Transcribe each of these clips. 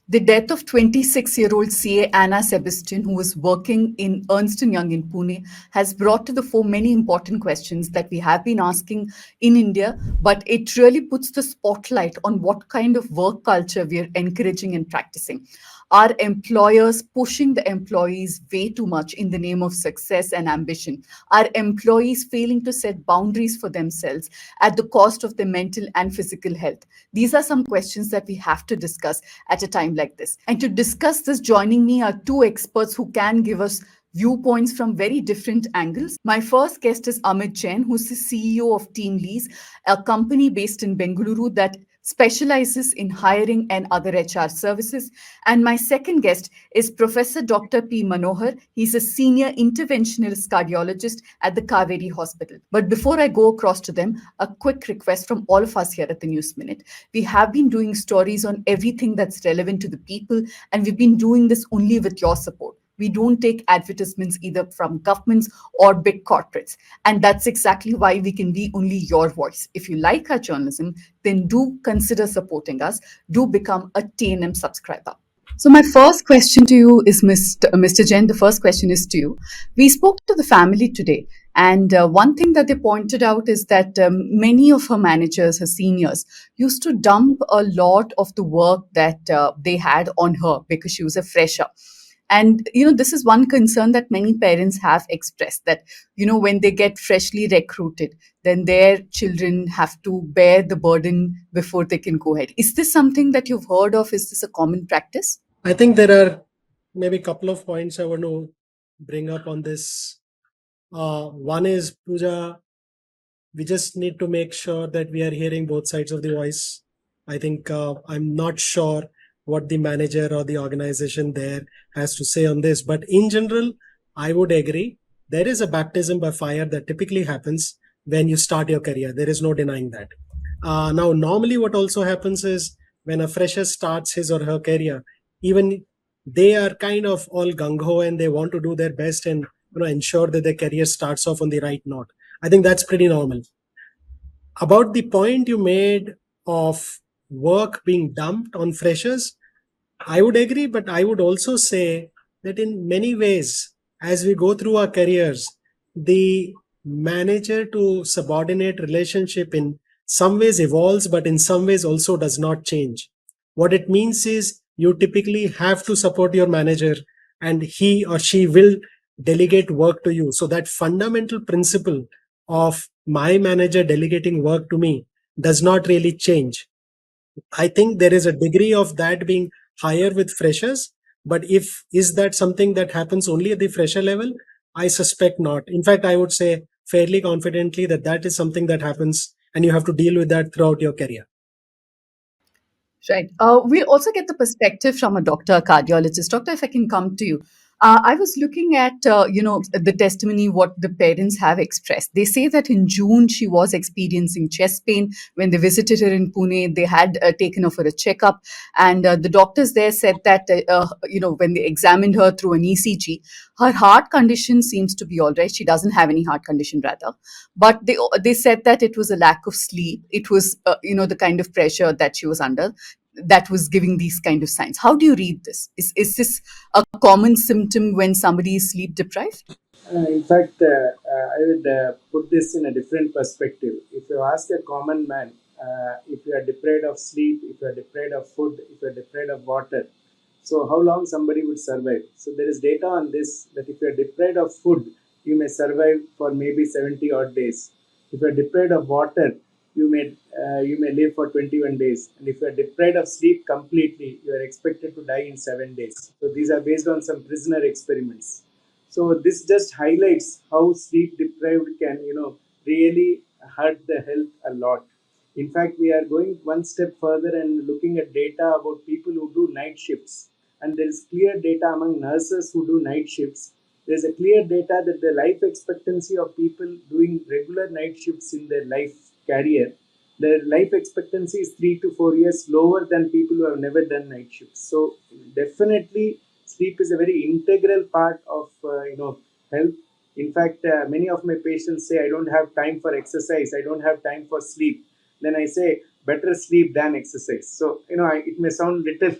The death of 26-year-old CA Anna Sebastian, who was working in Ernst Young in Pune, has brought to the fore many important questions that we have been asking in India, but it really puts the spotlight on what kind of work culture we are encouraging and practicing. Are employers pushing the employees way too much in the name of success and ambition? Are employees failing to set boundaries for themselves at the cost of their mental and physical health? These are some questions that we have to discuss at a time like this. And to discuss this, joining me are two experts who can give us viewpoints from very different angles. My first guest is Amit Jain, who's the CEO of TeamLease, a company based in Bengaluru that specializes in hiring and other HR services. And my second guest is Professor Dr. P Manokar. He's a senior interventionalist cardiologist at the Kaveri Hospital. But before I go across to them, a quick request from all of us here at the News Minute. We have been doing stories on everything that's relevant to the people, and we've been doing this only with your support. We don't take advertisements either from governments or big corporates. And that's exactly why we can be only your voice. If you like our journalism, then do consider supporting us. Do become a TNM subscriber. So my first question to you is Mr. Jain. The first question is to you. We spoke to the family today, and one thing that they pointed out is that many of her managers, her seniors, used to dump a lot of the work that they had on her because she was a fresher. And this is one concern that many parents have expressed, that when they get freshly recruited, then their children have to bear the burden before they can go ahead. Is this something that you've heard of? Is this a common practice? I think there are maybe a couple of points I want to bring up on this. One is, Pooja, we just need to make sure that we are hearing both sides of the voice. I think I'm not sure what the manager or the organization there has to say on this, but in general, I would agree. There is a baptism by fire that typically happens when you start your career. There is no denying that. Now, normally, what also happens is when a fresher starts his or her career, even they are kind of all gung ho and they want to do their best and ensure that their career starts off on the right note. I think that's pretty normal. About the point you made of work being dumped on freshers, I would agree, but I would also say that in many ways, as we go through our careers, the manager to subordinate relationship in some ways evolves, but in some ways also does not change. What it means is you typically have to support your manager and he or she will delegate work to you. So that fundamental principle of my manager delegating work to me does not really change. I think there is a degree of that being higher with freshers, but if is that something that happens only at the fresher level? I suspect not. In fact, I would say fairly confidently that that is something that happens and you have to deal with that throughout your career. Right. We also get the perspective from a doctor, a cardiologist. Doctor, if I can come to you. I was looking at, the testimony, what the parents have expressed. They say that in June, she was experiencing chest pain. When they visited her in Pune, they had taken her for a checkup. And the doctors there said that, when they examined her through an ECG, her heart condition seems to be all right. She doesn't have any heart condition, rather. But they said that it was a lack of sleep. It was, the kind of pressure that she was under that was giving these kind of signs. How do you read this? Is this a common symptom when somebody is sleep deprived? In fact, I would put this in a different perspective. If you ask a common man, if you are deprived of sleep, if you are deprived of food, if you are deprived of water, so how long somebody would survive? So there is data on this, that if you are deprived of food, you may survive for maybe 70 odd days. If you are deprived of water, you may live for 21 days. And if you are deprived of sleep completely, you are expected to die in 7 days. So these are based on some prisoner experiments. So this just highlights how sleep deprived can, really hurt the health a lot. In fact, we are going one step further and looking at data about people who do night shifts. And there is clear data among nurses who do night shifts. There is a clear data that the life expectancy of people doing regular night shifts in their life career, their life expectancy is 3 to 4 years lower than people who have never done night shifts. So definitely, sleep is a very integral part of health. In fact, many of my patients say, I don't have time for exercise, I don't have time for sleep. Then I say, better sleep than exercise. So it may sound little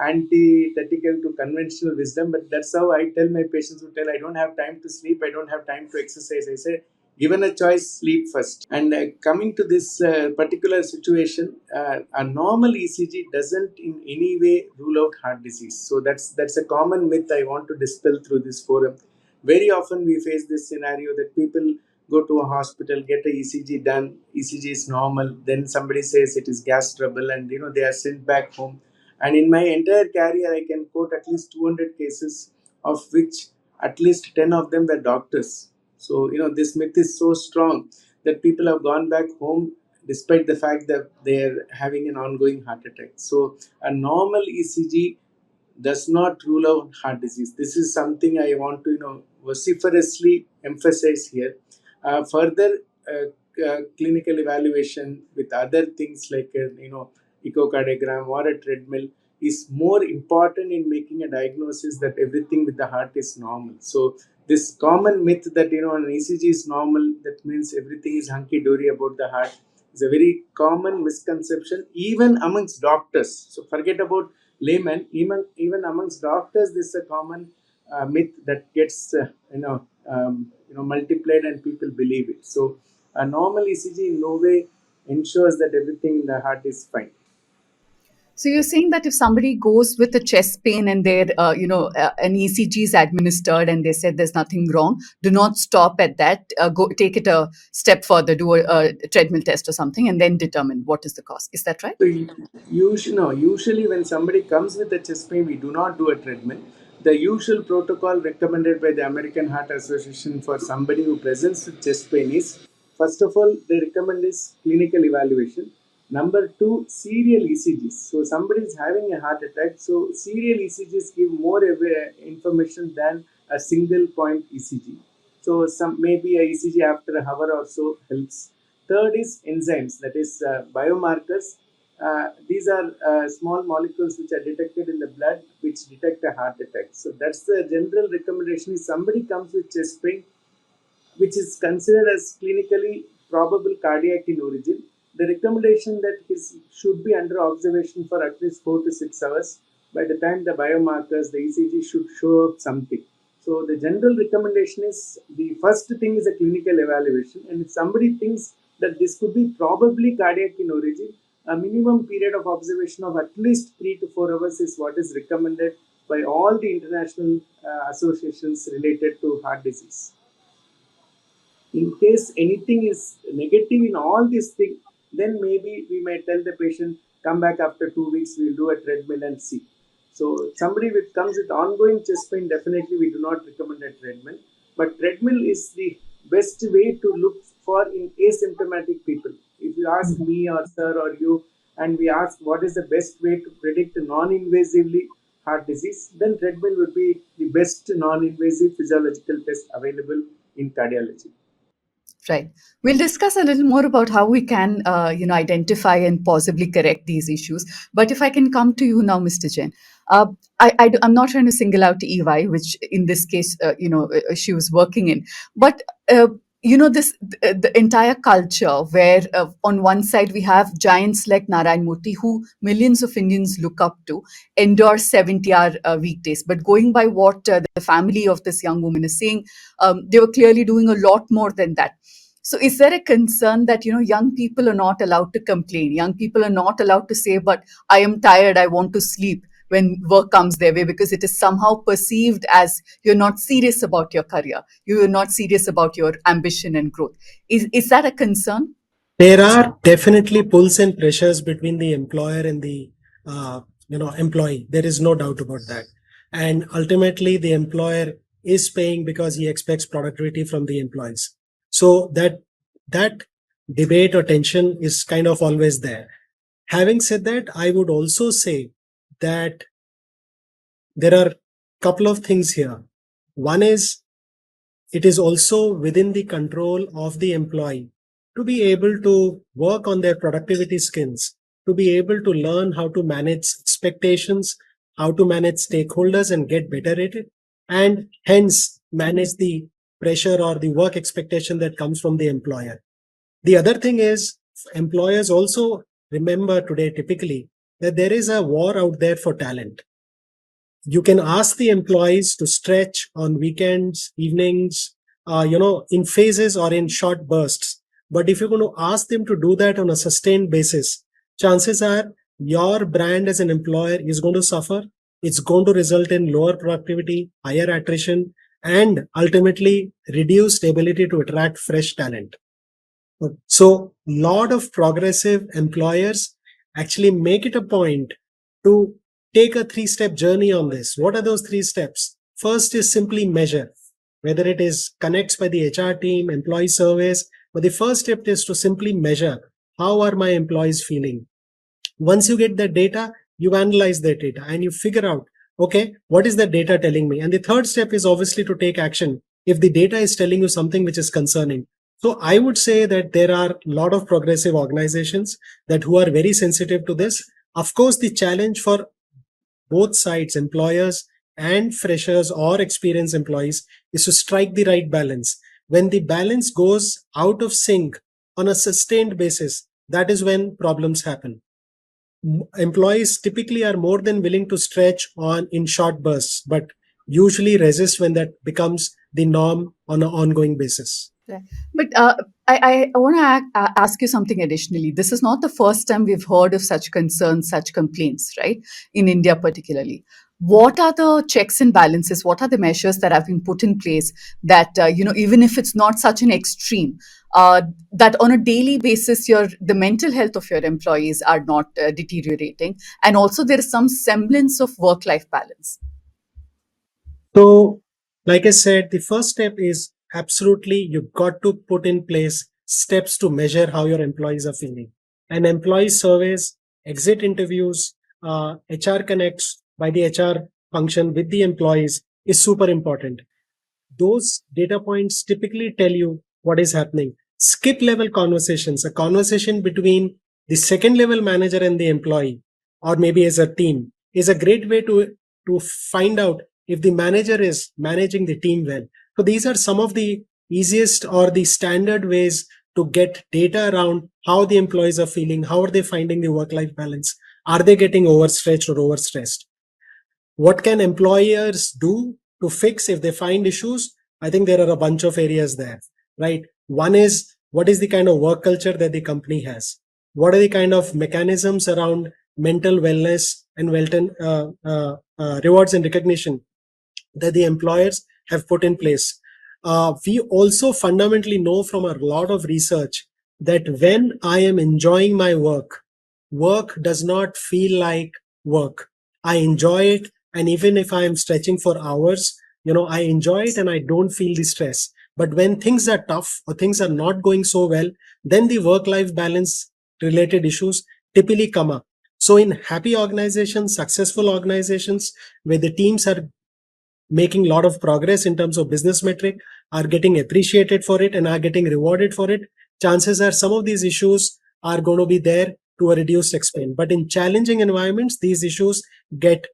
antithetical to conventional wisdom, but that's how I tell my patients who tell I don't have time to sleep, I don't have time to exercise. I say, given a choice, sleep first. And coming to this particular situation, a normal ECG doesn't in any way rule out heart disease. So that's a common myth I want to dispel through this forum. Very often we face this scenario that people go to a hospital, get a ECG done, ECG is normal, then somebody says it is gas trouble, and they are sent back home. And in my entire career, I can quote at least 200 cases, of which at least 10 of them were doctors. So, this myth is so strong that people have gone back home despite the fact that they are having an ongoing heart attack. So, a normal ECG does not rule out heart disease. This is something I want to, vociferously emphasize here. Further, clinical evaluation with other things like, echocardiogram or a treadmill is more important in making a diagnosis that everything with the heart is normal. So this common myth that an ECG is normal, that means everything is hunky dory about the heart, is a very common misconception even amongst doctors. So forget about laymen, even amongst doctors, this is a common myth that gets multiplied and people believe it. So a normal ECG in no way ensures that everything in the heart is fine. So you're saying that if somebody goes with a chest pain and an ECG is administered and they said there's nothing wrong, do not stop at that. Go take it a step further, do a treadmill test or something, and then determine what is the cause. Is that right? So usually when somebody comes with a chest pain, we do not do a treadmill. The usual protocol recommended by the American Heart Association for somebody who presents with chest pain is, first of all, they recommend is clinical evaluation. Number two, serial ECGs. So somebody is having a heart attack. So serial ECGs give more information than a single point ECG. So some maybe a ECG after an hour or so helps. Third is enzymes, that is biomarkers. These are small molecules which are detected in the blood, which detect a heart attack. So that's the general recommendation. If somebody comes with chest pain, which is considered as clinically probable cardiac in origin, the recommendation that he should be under observation for at least 4 to 6 hours. By the time the biomarkers, the ECG should show up something. So the general recommendation is, the first thing is a clinical evaluation, and if somebody thinks that this could be probably cardiac in origin, a minimum period of observation of at least 3 to 4 hours is what is recommended by all the international associations related to heart disease. In case anything is negative in all these things, then maybe we may tell the patient, come back after 2 weeks, we'll do a treadmill and see. So somebody with comes with ongoing chest pain, definitely we do not recommend a treadmill. But treadmill is the best way to look for in asymptomatic people. If you ask me or sir or you, and we ask what is the best way to predict non-invasively heart disease, then treadmill would be the best non-invasive physiological test available in cardiology. Right. We'll discuss a little more about how we can, identify and possibly correct these issues. But if I can come to you now, Mr. Jain, I'm not trying to single out EY, which in this case, she was working in, but the entire culture where on one side we have giants like Narayan Murthy, who millions of Indians look up to, endure 70-hour weekdays. But going by what the family of this young woman is saying, they were clearly doing a lot more than that. So is there a concern that, young people are not allowed to complain? Young people are not allowed to say, but I am tired, I want to sleep when work comes their way, because it is somehow perceived as you're not serious about your career. You're not serious about your ambition and growth. Is that a concern? There are definitely pulls and pressures between the employer and the employee. There is no doubt about that. And ultimately, the employer is paying because he expects productivity from the employees. So that debate or tension is kind of always there. Having said that, I would also say that there are a couple of things here. One is, it is also within the control of the employee to be able to work on their productivity skills, to be able to learn how to manage expectations, how to manage stakeholders and get better at it, and hence manage the pressure or the work expectation that comes from the employer. The other thing is, employers also remember today typically that there is a war out there for talent. You can ask the employees to stretch on weekends, evenings, in phases or in short bursts. But if you're going to ask them to do that on a sustained basis, chances are your brand as an employer is going to suffer. It's going to result in lower productivity, higher attrition, and ultimately reduced ability to attract fresh talent. So, lot of progressive employers actually make it a point to take a 3-step journey on this. What are those 3 steps? First is simply measure, whether it is connects by the HR team, employee surveys. But the first step is to simply measure, how are my employees feeling? Once you get the data, you analyze that data and you figure out, okay, what is the data telling me? And the third step is obviously to take action if the data is telling you something which is concerning. So I would say that there are a lot of progressive organizations that who are very sensitive to this. Of course, the challenge for both sides, employers and freshers or experienced employees, is to strike the right balance. When the balance goes out of sync on a sustained basis, that is when problems happen. Employees typically are more than willing to stretch on in short bursts, but usually resist when that becomes the norm on an ongoing basis. Right. But I want to ask you something additionally. This is not the first time we've heard of such concerns, such complaints, right? In India, particularly. What are the checks and balances? What are the measures that have been put in place that, even if it's not such an extreme, that on a daily basis, the mental health of your employees are not deteriorating, and also there is some semblance of work-life balance? So, like I said, the first step is absolutely you've got to put in place steps to measure how your employees are feeling. And employee surveys, exit interviews, HR connects by the HR function with the employees is super important. Those data points typically tell you what is happening. Skip level conversations, a conversation between the second level manager and the employee, or maybe as a team, is a great way to find out if the manager is managing the team well. So these are some of the easiest or the standard ways to get data around how the employees are feeling, how are they finding the work life balance, are they getting overstretched or overstressed. What can employers do to fix if they find issues? I think there are a bunch of areas there, right? One is, what is the kind of work culture that the company has? What are the kind of mechanisms around mental wellness and rewards and recognition that the employers have put in place? We also fundamentally know from a lot of research that when I am enjoying my work, work does not feel like work. I enjoy it. And even if I am stretching for hours, I enjoy it and I don't feel the stress. But when things are tough or things are not going so well, then the work life balance related issues typically come up. So in happy organizations, successful organizations, where the teams are making a lot of progress in terms of business metric, are getting appreciated for it and are getting rewarded for it, chances are some of these issues are going to be there to a reduced extent. But in challenging environments, these issues get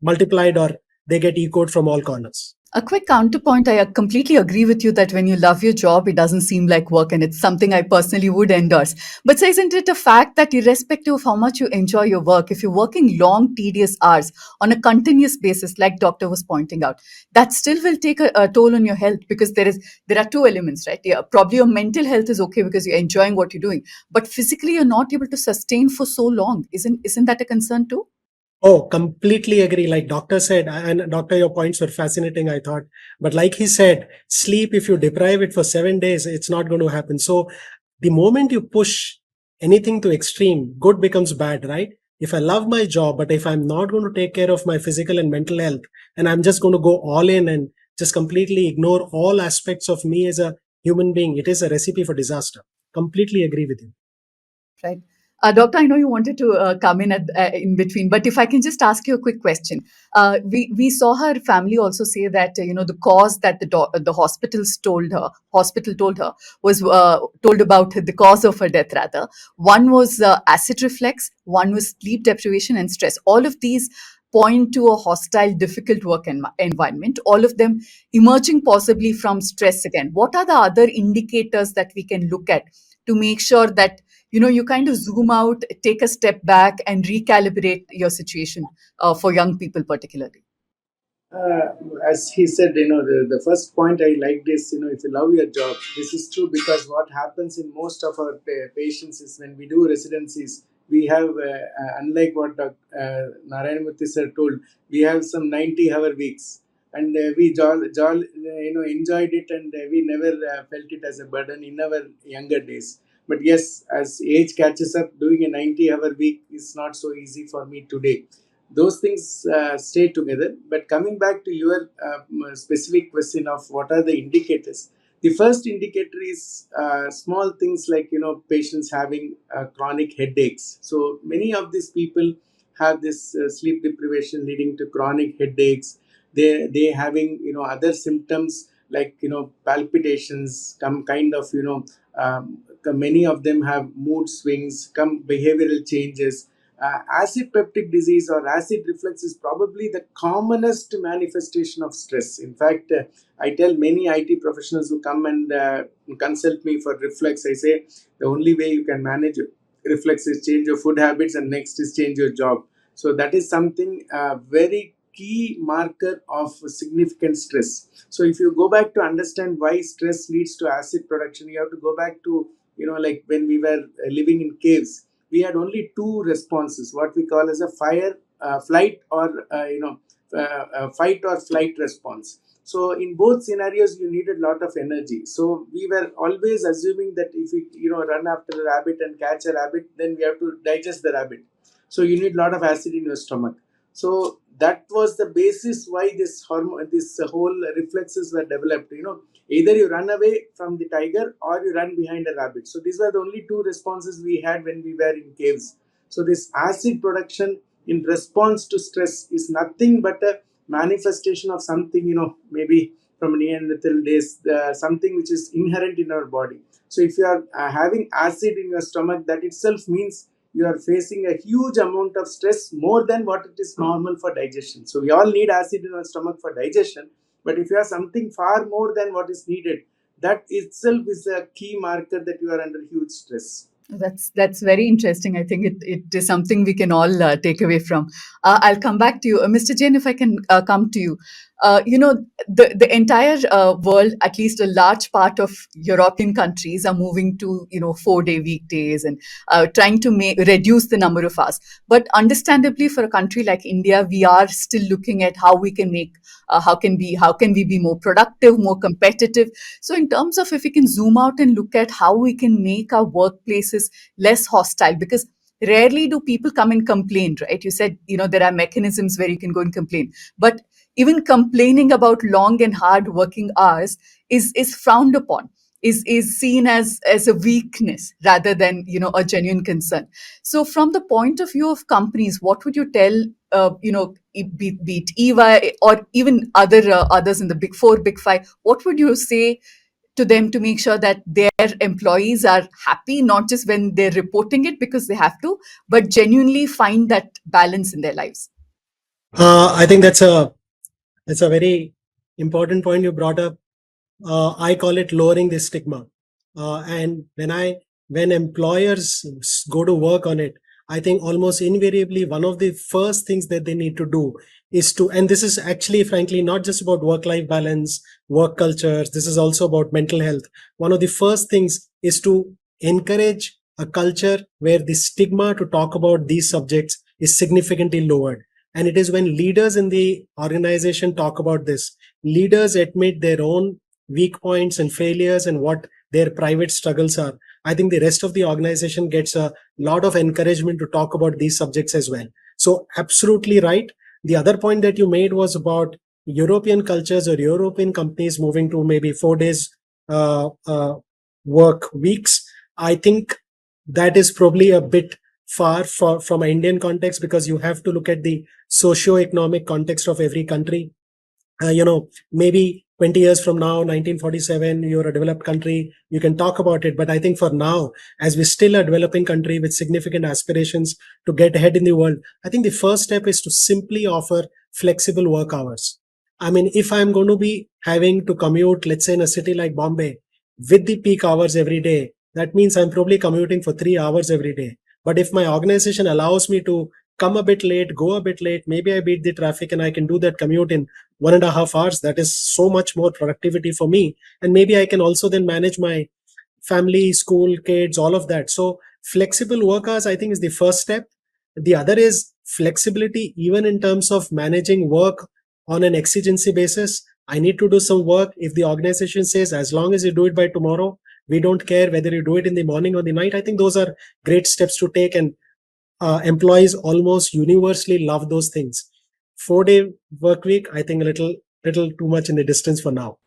multiplied, or they get echoed from all corners. A quick counterpoint, I completely agree with you that when you love your job, it doesn't seem like work, and it's something I personally would endorse. But isn't it a fact that irrespective of how much you enjoy your work, if you're working long, tedious hours on a continuous basis, like Doctor was pointing out, that still will take a toll on your health, because there are two elements, right? Yeah, probably your mental health is okay because you're enjoying what you're doing, but physically you're not able to sustain for so long. Isn't that a concern too? Oh, completely agree. Like doctor said, and doctor, your points were fascinating, I thought. But like he said, sleep, if you deprive it for 7 days, it's not going to happen. So the moment you push anything to extreme, good becomes bad, right? If I love my job, but if I'm not going to take care of my physical and mental health, and I'm just going to go all in and just completely ignore all aspects of me as a human being, it is a recipe for disaster. Completely agree with you. Right. Doctor, I know you wanted to come in in between, but if I can just ask you a quick question. We saw her family also say that the cause that the hospital told her was told about the cause of her death rather. One was acid reflux, one was sleep deprivation and stress. All of these point to a hostile, difficult work environment. All of them emerging possibly from stress again. What are the other indicators that we can look at to make sure that you kind of zoom out, take a step back, and recalibrate your situation for young people particularly. uh, as he said, the first point I liked is, if you love your job, this is true, because what happens in most of our patients is when we do residencies, we have, unlike what Narayanamurthy sir told, we have some 90-hour weeks. And we enjoyed it, and we never felt it as a burden in our younger days. But yes, as age catches up, doing a 90-hour week is not so easy for me today. Those things stay together. But coming back to your specific question of what are the indicators, the first indicator is small things like, patients having chronic headaches. So many of these people have this sleep deprivation leading to chronic headaches. They having, other symptoms like, palpitations, come kind of, many of them have mood swings, come behavioral changes. Acid peptic disease or acid reflux is probably the commonest manifestation of stress. In fact, I tell many IT professionals who come and consult me for reflux, I say the only way you can manage reflux is change your food habits, and next is change your job. So that is something very key marker of significant stress. So if you go back to understand why stress leads to acid production, you have to go back to, like when we were living in caves, we had only two responses, what we call as a flight or fight or flight response. So in both scenarios, you needed a lot of energy. So we were always assuming that if we, run after a rabbit and catch a rabbit, then we have to digest the rabbit. So you need a lot of acid in your stomach. So that was the basis why this hormone, this whole reflexes were developed. Either you run away from the tiger or you run behind a rabbit. So these were the only two responses we had when we were in caves. So this acid production in response to stress is nothing but a manifestation of something, maybe from Neanderthal days, something which is inherent in our body. So if you are having acid in your stomach, that itself means you are facing a huge amount of stress, more than what it is normal for digestion. So we all need acid in our stomach for digestion, but if you have something far more than what is needed, that itself is a key marker that you are under huge stress. That's very interesting. I think it is something we can all take away from. I'll come back to you, Mr. Jain. If I can come to you, the entire world, at least a large part of European countries, are moving to 4-day weekdays and trying to reduce the number of hours. But understandably, for a country like India, we are still looking at how we can make how can we be more productive, more competitive. So in terms of, if we can zoom out and look at how we can make our workplaces less hostile, because rarely do people come and complain, right? You said, there are mechanisms where you can go and complain, but even complaining about long and hard working hours is frowned upon, is seen as a weakness rather than a genuine concern. So from the point of view of companies, what would you tell be it EY or even others in the big four, big five, what would you say to them to make sure that their employees are happy, not just when they're reporting it because they have to, but genuinely find that balance in their lives? I think that's a very important point you brought up. I call it lowering the stigma. And when employers go to work on it, I think almost invariably one of the first things that they need to do is to, and this is actually, frankly, not just about work-life balance, work cultures. This is also about mental health. One of the first things is to encourage a culture where the stigma to talk about these subjects is significantly lowered. And it is when leaders in the organization talk about this, leaders admit their own weak points and failures and what their private struggles are. I think the rest of the organization gets a lot of encouragement to talk about these subjects as well. So absolutely right. The other point that you made was about European cultures or European companies moving to maybe 4 days work weeks. I think that is probably a bit far from an Indian context, because you have to look at the socio-economic context of every country. Maybe 20 years from now, 1947, you're a developed country, you can talk about it. But I think for now, as we're still a developing country with significant aspirations to get ahead in the world, I think the first step is to simply offer flexible work hours. I mean, if I'm going to be having to commute, let's say in a city like Bombay, with the peak hours every day, that means I'm probably commuting for 3 hours every day. But if my organization allows me to come a bit late, go a bit late, maybe I beat the traffic and I can do that commute in 1.5 hours, that is so much more productivity for me. And maybe I can also then manage my family, school, kids, all of that. So flexible work hours, I think, is the first step. The other is flexibility, even in terms of managing work on an exigency basis. I need to do some work. If the organization says, as long as you do it by tomorrow, we don't care whether you do it in the morning or the night. I think those are great steps to take, and employees almost universally love those things. 4 day work week, I think, a little too much in the distance for now.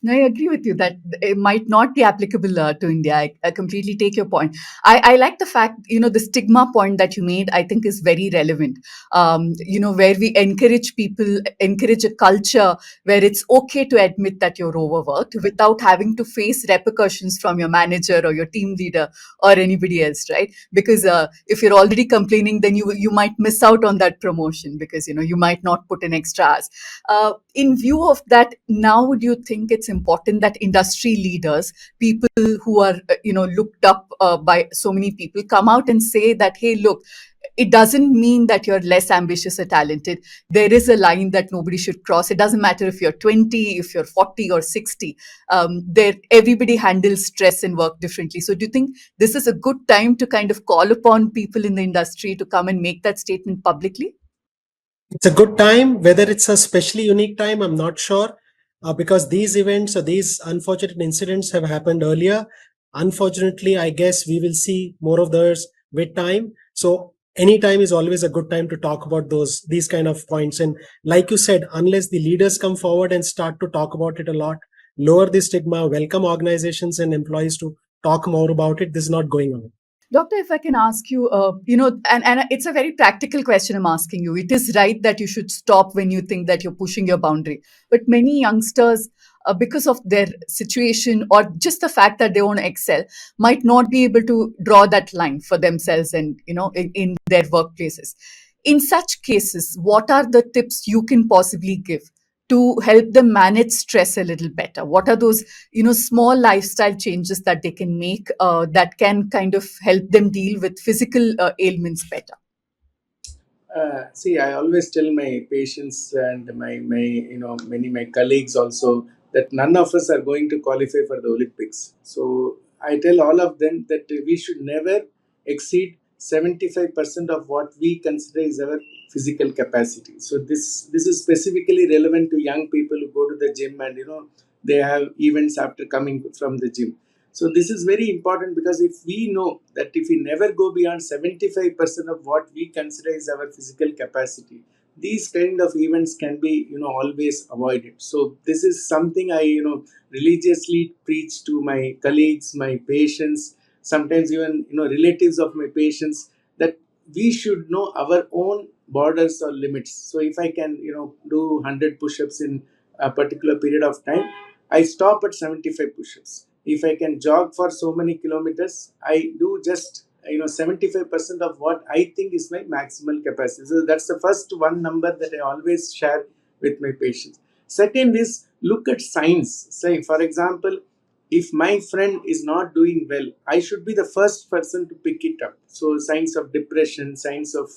No, I agree with you that it might not be applicable to India. I completely take your point. I like the fact, the stigma point that you made, I think is very relevant. Where we encourage people, encourage a culture where it's okay to admit that you're overworked without having to face repercussions from your manager or your team leader or anybody else, right? Because if you're already complaining, then you might miss out on that promotion because, you might not put in extra hours. In view of that, now would you think it's important that industry leaders, people who are looked up by so many people, come out and say that, hey, look, it doesn't mean that you're less ambitious or talented. There is a line that nobody should cross. It doesn't matter if you're 20, if you're 40 or 60. Everybody handles stress and work differently. So do you think this is a good time to kind of call upon people in the industry to come and make that statement publicly? It's a good time. Whether it's a specially unique time, I'm not sure, because these events or these unfortunate incidents have happened earlier. Unfortunately, I guess we will see more of those with time. So any time is always a good time to talk about these kind of points. And like you said, unless the leaders come forward and start to talk about it a lot, lower the stigma, welcome organizations and employees to talk more about it, this is not going on. Doctor, if I can ask you, and it's a very practical question I'm asking you. It is right that you should stop when you think that you're pushing your boundary. But many youngsters, because of their situation or just the fact that they want to excel, might not be able to draw that line for themselves and, in their workplaces. In such cases, what are the tips you can possibly give to help them manage stress a little better? What are those small lifestyle changes that they can make that can kind of help them deal with physical ailments better? See, I always tell my patients and my many my colleagues also that none of us are going to qualify for the Olympics. So I tell all of them that we should never exceed 75% of what we consider is our physical capacity. So this is specifically relevant to young people who go to the gym and they have events after coming from the gym. So this is very important because if we know that if we never go beyond 75% of what we consider is our physical capacity, these kind of events can be always avoided. So this is something I religiously preach to my colleagues, my patients, sometimes even relatives of my patients, that we should know our own borders or limits. So if I can do 100 push-ups in a particular period of time, I stop at 75 push-ups. If I can jog for so many kilometers, I do just 75% of what I think is my maximal capacity. So that's the first one number that I always share with my patients. Second is look at signs. Say, for example, if my friend is not doing well, I should be the first person to pick it up. So signs of depression, signs of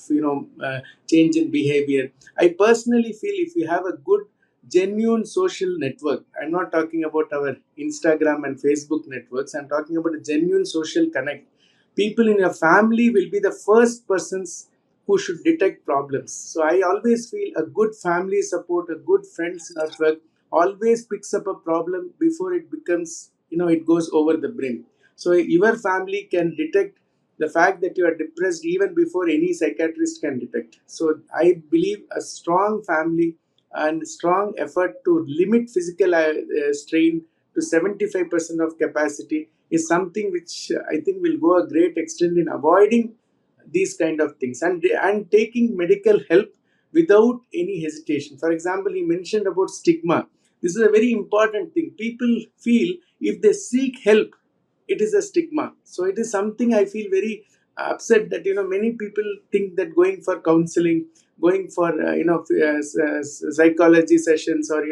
change in behavior. I personally feel if you have a good genuine social network, I'm not talking about our Instagram and Facebook networks, I'm talking about a genuine social connect. People in your family will be the first persons who should detect problems. So I always feel a good family support, a good friends network always picks up a problem before it becomes, it goes over the brim. So your family can detect the fact that you are depressed even before any psychiatrist can detect. So I believe a strong family and strong effort to limit physical strain to 75% of capacity is something which I think will go a great extent in avoiding these kind of things, and taking medical help without any hesitation. For example, he mentioned about stigma. This is a very important thing. People feel if they seek help, it is a stigma. So it is something I feel very upset that many people think that going for counseling, going for psychology sessions, or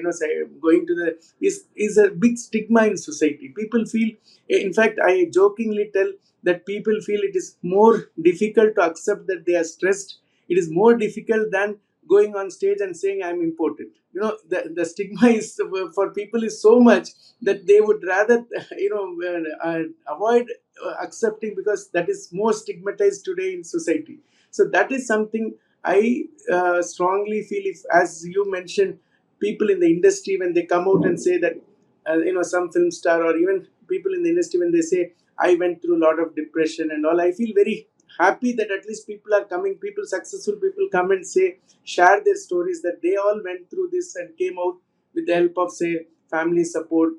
going to the is a big stigma in society. People feel, in fact, I jokingly tell that people feel it is more difficult to accept that they are stressed. It is more difficult than going on stage and saying I'm important. The stigma is for people is so much that they would rather avoid accepting, because that is more stigmatized today in society. So that is something I strongly feel, if, as you mentioned, people in the industry, when they come out and say that some film star or even people in the industry, when they say I went through a lot of depression and all, I feel very happy that at least people are coming, people, successful people, come and say, share their stories, that they all went through this and came out with the help of, say, family support,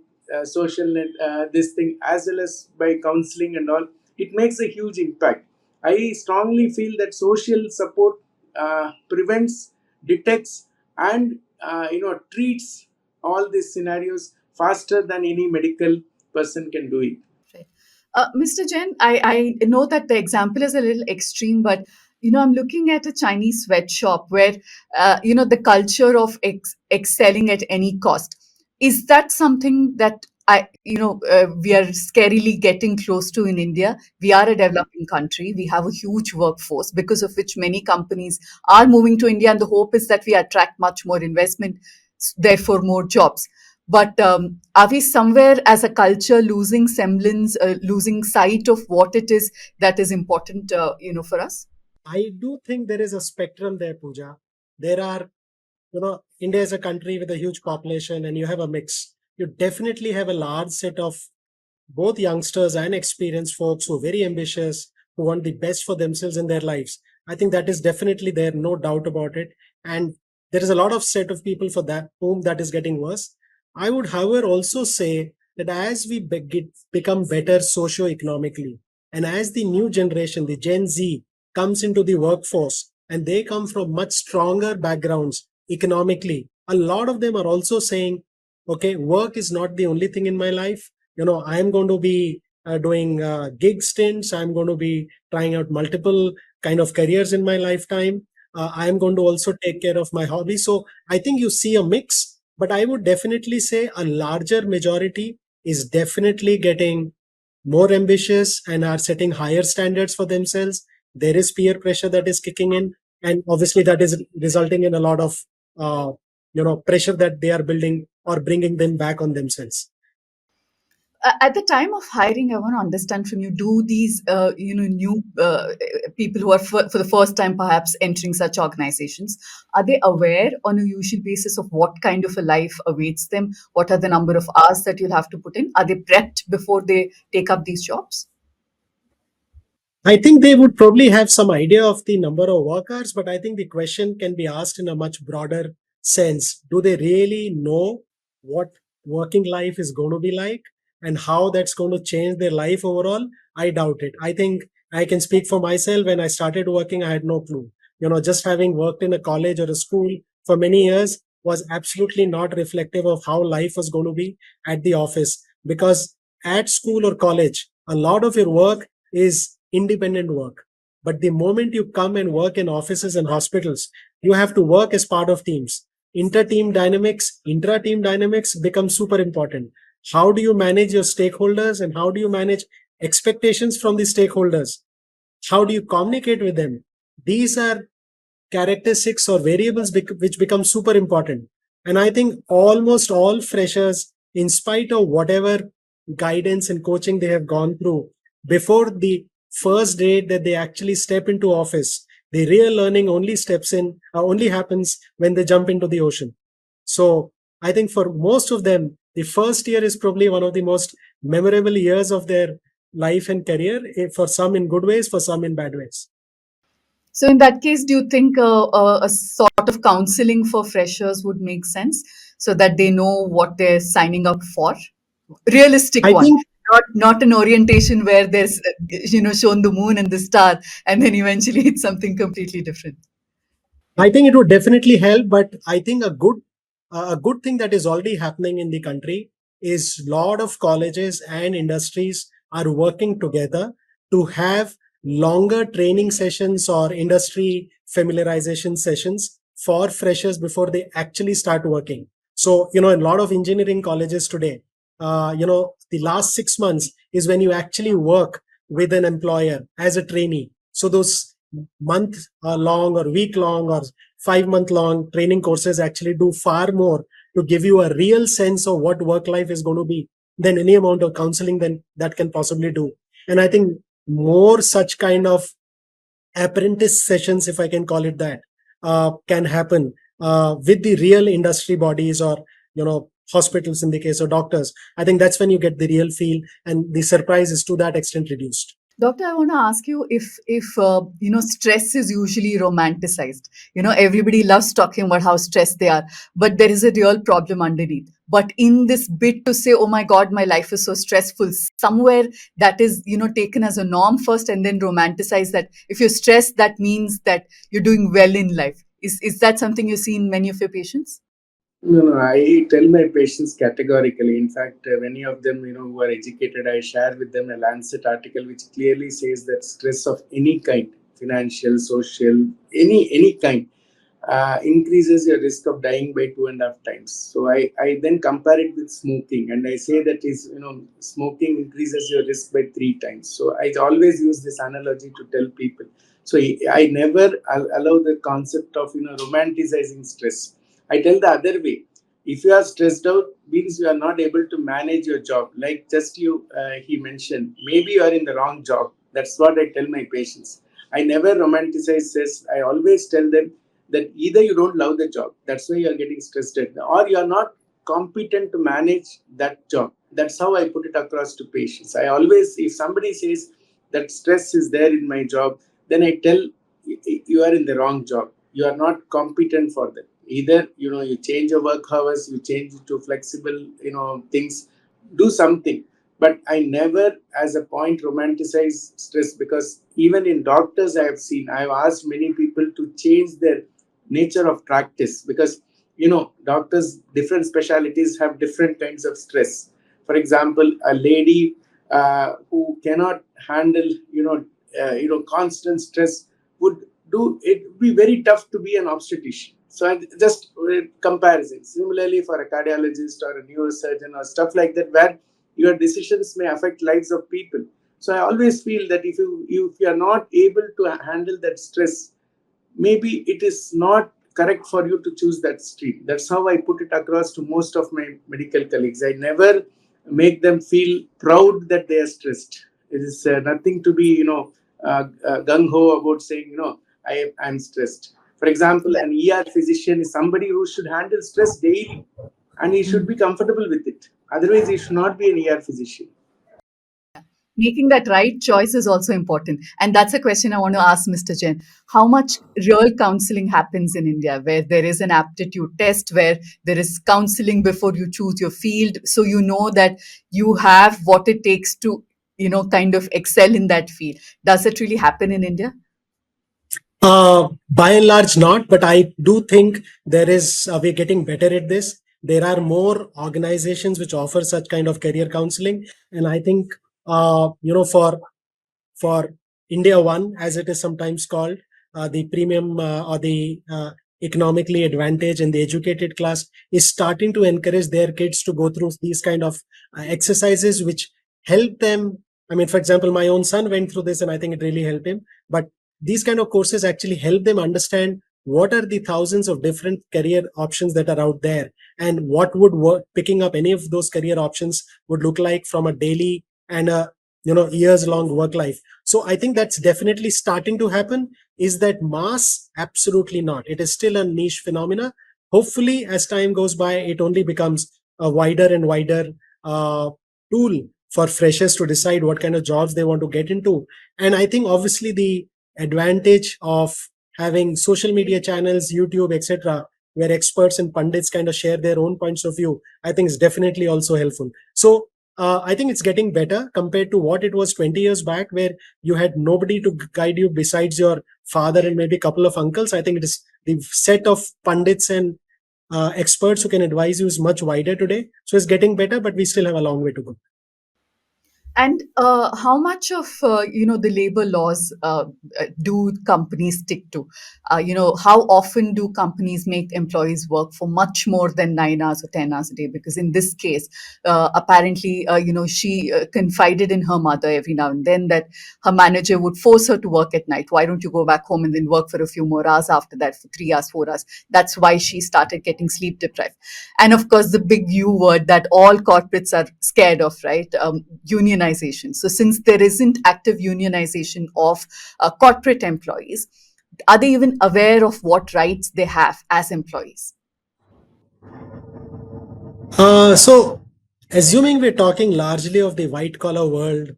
social net, this thing, as well as by counseling and all. It makes a huge impact. I strongly feel that social support prevents, detects, and treats all these scenarios faster than any medical person can do it. Right. Mr. Jain, I know that the example is a little extreme, but I'm looking at a Chinese sweatshop where the culture of excelling at any cost. Is that something that we are scarily getting close to in India? We are a developing country. We have a huge workforce, because of which many companies are moving to India, and the hope is that we attract much more investment, therefore more jobs. But are we somewhere as a culture losing semblance, losing sight of what it is that is important, for us? I do think there is a spectrum there, Pooja. There are, India is a country with a huge population, and you have a mix. You definitely have a large set of both youngsters and experienced folks who are very ambitious, who want the best for themselves in their lives. I think that is definitely there, no doubt about it. And there is a lot of set of people for that whom that is getting worse. I would, however, also say that as we become better socio-economically, and as the new generation, the Gen Z, comes into the workforce, and they come from much stronger backgrounds economically, a lot of them are also saying, okay, work is not the only thing in my life. I'm going to be doing gig stints. I'm going to be trying out multiple kind of careers in my lifetime. I'm going to also take care of my hobby. So I think you see a mix, but I would definitely say a larger majority is definitely getting more ambitious and are setting higher standards for themselves. There is peer pressure that is kicking in, and obviously that is resulting in a lot of pressure that they are building or bringing them back on themselves. At the time of hiring, I want to understand from you: do these, new people who are for the first time perhaps entering such organizations, are they aware on a usual basis of what kind of a life awaits them? What are the number of hours that you'll have to put in? Are they prepped before they take up these jobs? I think they would probably have some idea of the number of workers, but I think the question can be asked in a much broader sense. Do they really know what working life is going to be like and how that's going to change their life overall? I doubt it. I think I can speak for myself. When I started working, I had no clue. Just having worked in a college or a school for many years was absolutely not reflective of how life was going to be at the office, because at school or college, a lot of your work is independent work. But the moment you come and work in offices and hospitals, you have to work as part of teams. Inter-team dynamics, intra-team dynamics become super important. How do you manage your stakeholders, and how do you manage expectations from the stakeholders? How do you communicate with them? These are characteristics or variables which become super important. And I think almost all freshers, in spite of whatever guidance and coaching they have gone through, before the first day that they actually step into office, the real learning only happens when they jump into the ocean. So I think for most of them, the first year is probably one of the most memorable years of their life and career, for some in good ways, for some in bad ways. So, in that case, do you think a sort of counseling for freshers would make sense, so that they know what they're signing up for? Realistic I one, think not an orientation where there's shown the moon and the star, and then eventually it's something completely different. I think it would definitely help, but I think a good thing that is already happening in the country is lot of colleges and industries are working together to have longer training sessions or industry familiarization sessions for freshers before they actually start working. So, in a lot of engineering colleges today, the last 6 months is when you actually work with an employer as a trainee. So those month long or week long or 5 month long training courses actually do far more to give you a real sense of what work life is going to be than any amount of counseling then that can possibly do. And I think more such kind of apprentice sessions, if I can call it that, can happen with the real industry bodies or hospitals in the case of doctors. I think that's when you get the real feel, and the surprise is to that extent reduced. Doctor, I want to ask you if stress is usually romanticized. Everybody loves talking about how stressed they are, but there is a real problem underneath. But in this bit to say, "Oh my God, my life is so stressful," somewhere that is taken as a norm first, and then romanticized that if you're stressed, that means that you're doing well in life. Is that something you see in many of your patients? No, no, I tell my patients categorically. In fact, many of them, who are educated, I share with them a Lancet article which clearly says that stress of any kind, financial, social, any kind, increases your risk of dying by 2.5 times. So I then compare it with smoking, and I say that is smoking increases your risk by 3 times. So I always use this analogy to tell people. So I never allow the concept of romanticizing stress. I tell the other way. If you are stressed out, means you are not able to manage your job. Like just he mentioned, maybe you are in the wrong job. That's what I tell my patients. I never romanticize stress. I always tell them that either you don't love the job, that's why you are getting stressed at, or you are not competent to manage that job. That's how I put it across to patients. I always, if somebody says that stress is there in my job, then I tell you are in the wrong job. You are not competent for that. Either you change your work hours, you change it to flexible things, do something. But I never as a point romanticize stress, because even in doctors I've asked many people to change their nature of practice, because doctors, different specialties have different kinds of stress. For example, a lady who cannot handle constant stress would do it would be very tough to be an obstetrician. So just comparison. Similarly, for a cardiologist or a neurosurgeon or stuff like that, where your decisions may affect lives of people. So I always feel that if you are not able to handle that stress, maybe it is not correct for you to choose that stream. That's how I put it across to most of my medical colleagues. I never make them feel proud that they are stressed. It is nothing to be gung ho about saying I'm stressed. For example, Yeah. an ER physician is somebody who should handle stress daily, and he should be comfortable with it. Otherwise, he should not be an ER physician. Making that right choice is also important. And that's a question I want to ask Mr. Jain. How much real counseling happens in India, where there is an aptitude test, where there is counseling before you choose your field, so you know that you have what it takes to, kind of excel in that field? Does it really happen in India? By and large, not, but I do think there is, we're getting better at this. There are more organizations which offer such kind of career counseling. And I think, for India One, as it is sometimes called, the premium or the economically advantaged and the educated class is starting to encourage their kids to go through these kind of exercises, which help them. I mean, for example, my own son went through this, and I think it really helped him. But these kind of courses actually help them understand what are the thousands of different career options that are out there, and what would work. Picking up any of those career options would look like from a daily and a years long work life. So I think that's definitely starting to happen. Is that mass? Absolutely not. It is still a niche phenomena. Hopefully, as time goes by, it only becomes a wider and wider uh, tool for freshers to decide what kind of jobs they want to get into. And I think obviously the advantage of having social media channels, YouTube, etc., where experts and pundits kind of share their own points of view, I think is definitely also helpful. So I think it's getting better compared to what it was 20 years back, where you had nobody to guide you besides your father and maybe a couple of uncles. I think it is the set of pundits and experts who can advise you is much wider today. So it's getting better, but we still have a long way to go. And how much of the labor laws do companies stick to? How often do companies make employees work for much more than 9 hours or 10 hours a day? Because in this case, apparently, she confided in her mother every now and then that her manager would force her to work at night. Why don't you go back home and then work for a few more hours after that, for 3 hours, 4 hours? That's why she started getting sleep deprived. And of course, the big U word that all corporates are scared of, right? Unionization. So, since there isn't active unionization of corporate employees, are they even aware of what rights they have as employees? So, assuming we're talking largely of the white collar world,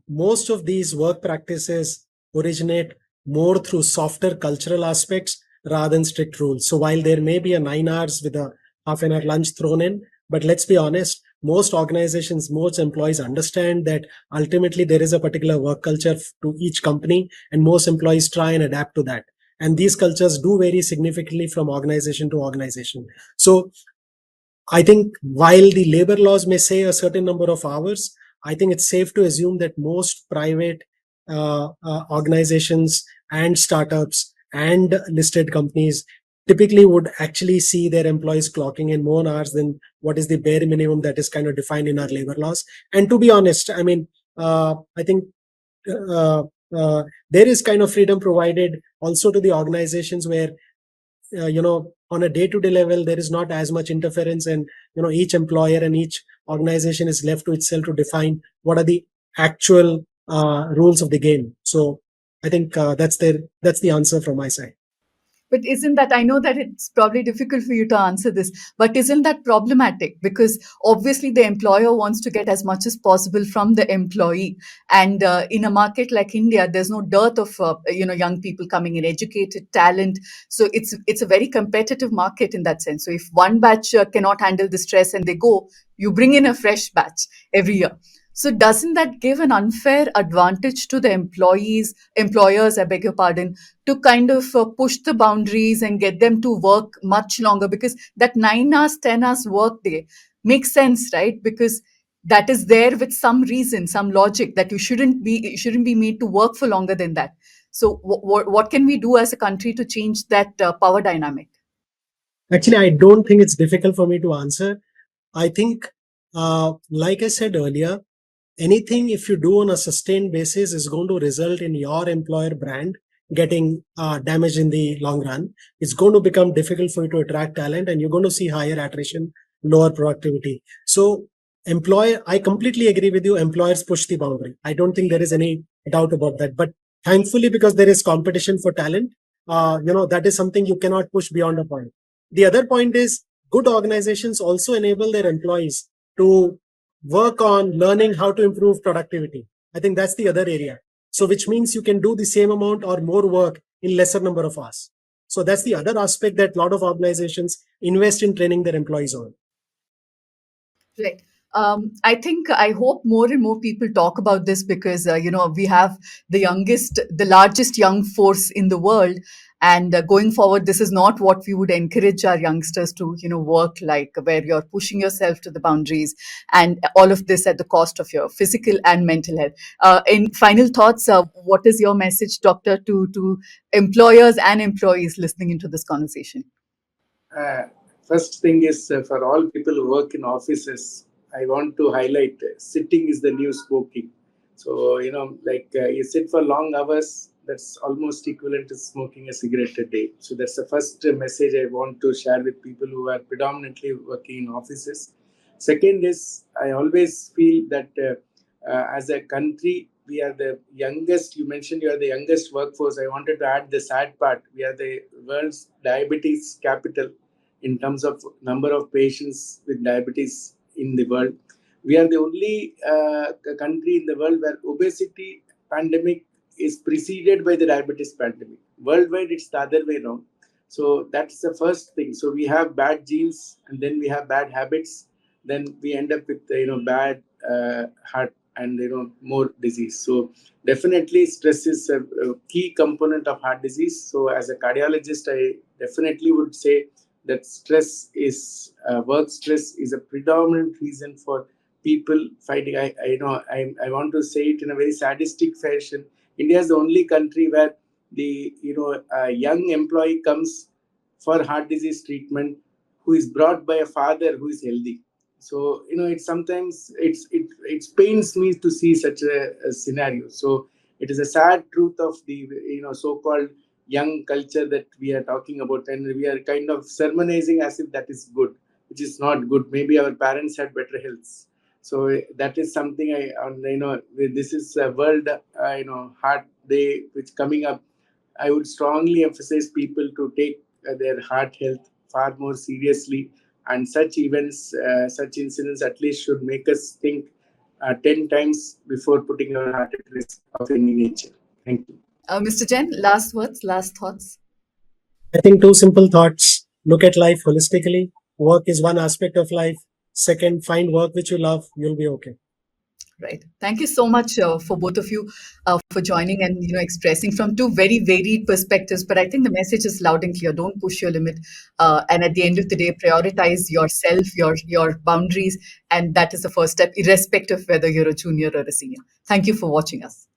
most of these work practices originate more through softer cultural aspects rather than strict rules. So, while there may be a 9 hours with a half an hour lunch thrown in, but let's be honest, most organizations, most employees understand that ultimately there is a particular work culture to each company, and most employees try and adapt to that. And these cultures do vary significantly from organization to organization. So, I think while the labor laws may say a certain number of hours, I think it's safe to assume that most private organizations and startups and listed companies typically would actually see their employees clocking in more hours than what is the bare minimum that is kind of defined in our labor laws. And to be honest, I mean, I think uh, there is kind of freedom provided also to the organizations where on a day-to-day level there is not as much interference, and each employer and each organization is left to itself to define what are the actual rules of the game. So I think that's the answer from my side. But isn't that, I know that it's probably difficult for you to answer this, but isn't that problematic? Because obviously the employer wants to get as much as possible from the employee. And in a market like India, there's no dearth of, young people coming in, educated talent. So it's a very competitive market in that sense. So if one batch cannot handle the stress and they go, you bring in a fresh batch every year. So doesn't that give an unfair advantage to the employers, I beg your pardon, to kind of push the boundaries and get them to work much longer? Because that 9 hours, 10 hours work day makes sense, right? Because that is there with some reason, some logic that you shouldn't be made to work for longer than that. So what can we do as a country to change that power dynamic? Actually, I don't think it's difficult for me to answer. I think, like I said earlier, anything if you do on a sustained basis is going to result in your employer brand getting damaged in the long run. It's going to become difficult for you to attract talent, and you're going to see higher attrition, lower productivity. So I completely agree with you, employers push the boundary. I don't think there is any doubt about that. But thankfully, because there is competition for talent, that is something you cannot push beyond a point. The other point is, good organizations also enable their employees to work on learning how to improve productivity. I think that's the other area. So, which means you can do the same amount or more work in lesser number of hours. So that's the other aspect that a lot of organizations invest in training their employees on. Right. I hope more and more people talk about this because, we have the largest young force in the world. And going forward, this is not what we would encourage our youngsters to, work like, where you're pushing yourself to the boundaries and all of this at the cost of your physical and mental health. In final thoughts, what is your message, Doctor, to employers and employees listening into this conversation? Uh, First thing is for all people who work in offices, I want to highlight sitting is the new smoking. So, you sit for long hours, that's almost equivalent to smoking a cigarette a day. So, that's the first message I want to share with people who are predominantly working in offices. Second is, I always feel that as a country, we are the youngest. You mentioned you are the youngest workforce. I wanted to add the sad part. We are the world's diabetes capital in terms of number of patients with diabetes in the world. We are the only country in the world where obesity pandemic is preceded by the diabetes pandemic. Worldwide, it's the other way around. So that's the first thing. So we have bad genes, and then we have bad habits. Then we end up with bad heart and more disease. So definitely stress is a key component of heart disease. So as a cardiologist, I definitely would say that stress is work stress is a predominant reason for people fighting. I want to say it in a very sadistic fashion. India is the only country where the a young employee comes for heart disease treatment who is brought by a father who is healthy. So it's sometimes it pains me to see such a scenario. So it is a sad truth of the so-called young culture that we are talking about, and we are kind of sermonizing as if that is good, which is not good. Maybe our parents had better health. So that is something this is a world heart day which coming up. I would strongly emphasize people to take their heart health far more seriously, and such events, such incidents at least should make us think 10 times before putting our heart at risk of any nature. Thank you. Mr. Jain, last words, last thoughts. I think two simple thoughts. Look at life holistically. Work is one aspect of life. Second, find work which you love. You'll be okay. Right. Thank you so much for both of you for joining and expressing from two very varied perspectives. But I think the message is loud and clear. Don't push your limit, and at the end of the day, prioritize yourself, your boundaries, and that is the first step, irrespective of whether you're a junior or a senior. Thank you for watching us.